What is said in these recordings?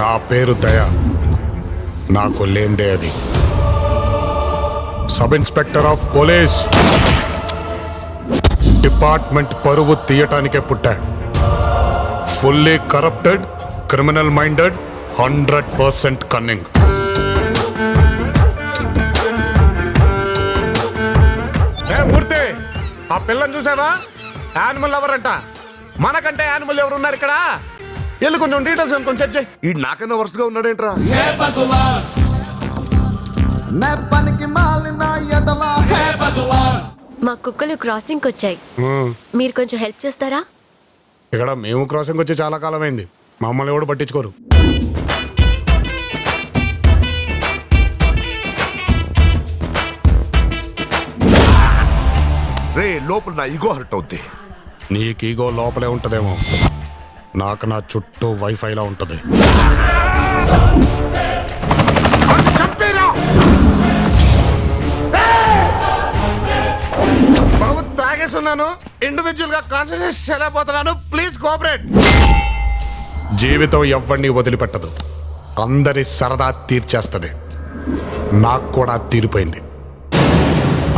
నా పేరు దయ, నాకు లేందే అది. Sub inspector of police, department పరువు తీయటానికే పుట్టా. Fully corrupted, criminal minded, 100% cunning. Murthy, ఆ పిల్లని చూసావా? యానిమల్ లవర్ అంట. మనకంటే యానిమల్ ఎవరు ఉన్నారు ఇక్కడ? వెళ్ళి కొంచెం డీటెయిల్స్ కొంచెం చెక్ చేయి. ఈ నాకన్నా వరుసగా ఉన్నాడేంట్రా? మా కుక్కలు క్రాసింగ్ వచ్చాయి, మీరు కొంచెం హెల్ప్ చేస్తారా? ఇక్కడ మేము క్రాసింగ్ వచ్చి చాలా కాలం అయింది, మమ్మల్ని ఎవడు పట్టించుకోరు. రే, లోపల నా ఈగో హర్ట్ అవుద్ది. నీకు ఈగో లోపలే ఉంటదేమో, నాకు నా చుట్టూ వైఫైలా ఉంటది. బాబు తాగేస్తున్నాను, ఇండివిజువల్ గా కాన్సన్ట్రేట్ చేయలేకపోతున్నాను, ప్లీజ్ కోఆపరేట్. జీవితం ఎవరిని వదిలిపెట్టదు, అందరి సరదా తీర్చేస్తుంది. నాకు కూడా తీరిపోయింది,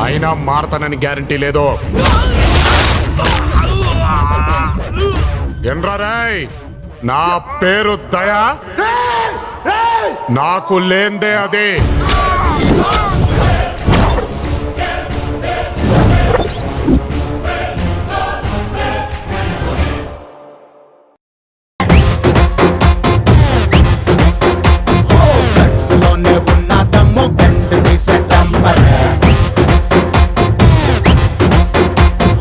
అయినా మారతానని గ్యారంటీ లేదు. ఎండ్రాయ్, నా పేరు దయ, నాకు లేందే అదే.